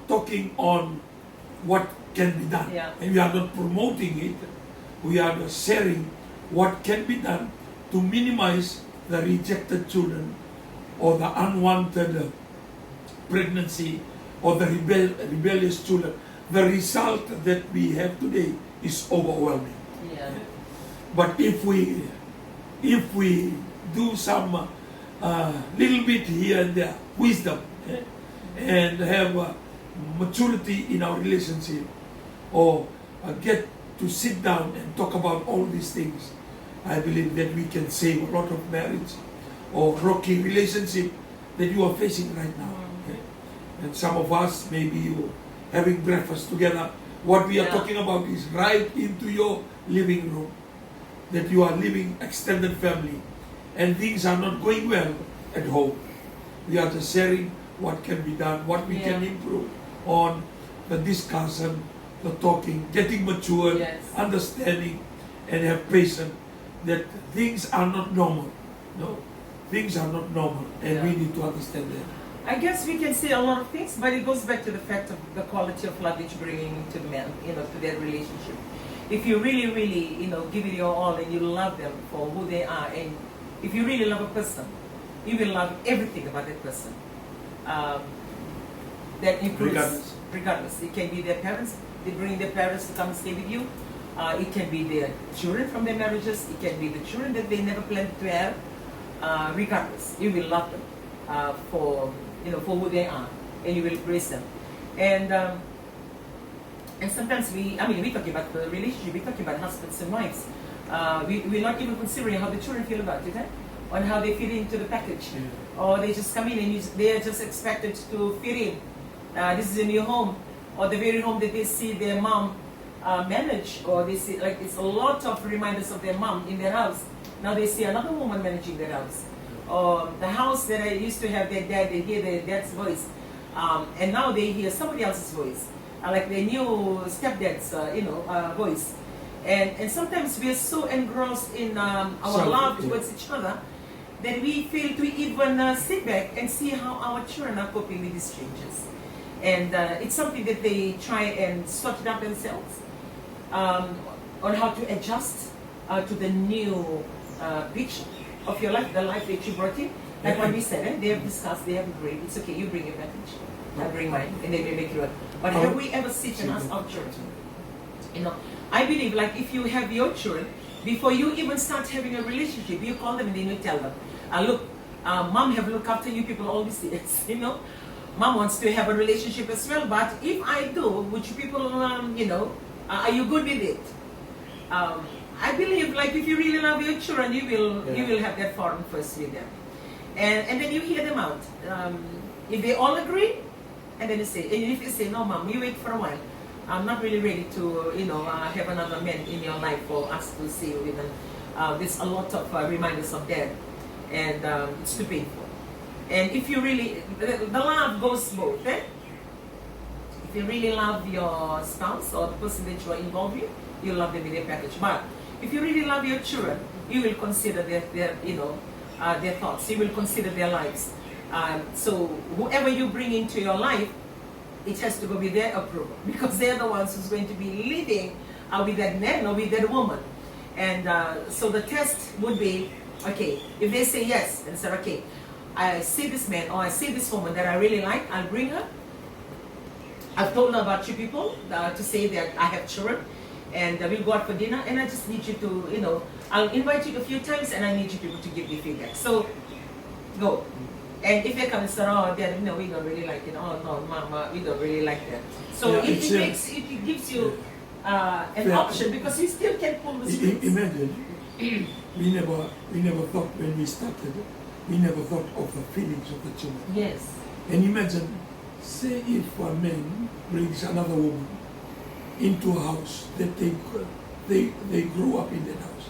talking on what can be done. Yeah. And we are not promoting it. We are just sharing what can be done to minimize the rejected children or the unwanted pregnancy or the rebellious children. The result that we have today is overwhelming. Yeah. But if we do some little bit here and there, wisdom, and have maturity in our relationship, or get to sit down and talk about all these things, I believe that we can save a lot of marriage or rocky relationship that you are facing right now. And some of us, maybe you having breakfast together. What we are talking about is right into your living room, that you are living extended family, and things are not going well at home. We are just sharing what can be done, what we can improve on, the discussion, the talking, getting mature, understanding, and have patience that things are not normal. No, things are not normal, and we need to understand that. I guess we can say a lot of things, but it goes back to the fact of the quality of love that you're bringing to the men, to their relationship. If you really, give it your all and you love them for who they are, and if you really love a person, you will love everything about that person. That includes, regardless. It can be their parents, they bring their parents to come and stay with you. It can be their children from their marriages. It can be the children that they never planned to have. Regardless, you will love them for who they are, and you will embrace them. And sometimes we're talking about the relationship, we're talking about husbands and wives. We're not even considering how the children feel about it, on how they fit into the package. Or they just come in and they are just expected to fit in. This is a new home, or the very home that they see their mom manage, or they see, like, it's a lot of reminders of their mom in their house. Now they see another woman managing their house. Or the house that I used to have their dad, they hear their dad's voice. And now they hear somebody else's voice. Like their new stepdad's voice. And sometimes we are so engrossed in our love towards each other that we fail to even sit back and see how our children are coping with these changes. And it's something that they try and sort it out themselves on how to adjust to the new pitch of your life, the life that you brought in. Like what we said, they have discussed, they have agreed, it's okay, you bring your package, I bring mine, and then we make it work. But have we ever sit and ask our children? I believe, like, if you have your children, before you even start having a relationship, you call them and then you tell them, look, mom have looked after you people all these years, Mom wants to have a relationship as well, but if I do, would you people, are you good with it? I believe, like, if you really love your children, you will have that forum first with them, and then you hear them out. If they all agree, and then you say, and if you say, no, mom, you wait for a while. I'm not really ready to, have another man in your life for us to see you with. There's a lot of reminders of that, and it's too painful. And if you really, the love goes both. If you really love your spouse or the person that you are involved with, you love them in their package. But if you really love your children, you will consider their thoughts. You will consider their lives. So whoever you bring into your life, it has to go with their approval, because they're the ones who's going to be living with that man or with that woman. And so the test would be, okay, if they say yes, and say, okay, I see this man or I see this woman that I really like, I'll bring her. I've told her about you people to say that I have children, and we'll go out for dinner, and I just need you to, I'll invite you a few times, and I need you people to give me feedback. So, go. And if they come and say, oh, Dad, no, we don't really like it. Oh, no, Mama, we don't really like that. So it gives you an option, because you still can pull the strings. Imagine, we never thought when we started, we never thought of the feelings of the children. Yes. And imagine, say if a man brings another woman into a house that they grew up in that house.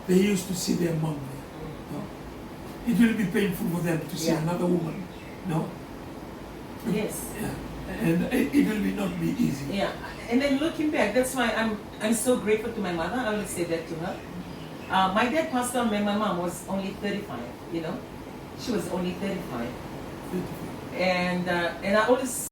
They used to see their mom there. No? It will be painful for them to see another woman. No? Yes. Yeah. And it will not be easy. Yeah. And then looking back, that's why I'm so grateful to my mother. I will say that to her. My dad passed on when my mom was only 35, She was only 35. And I always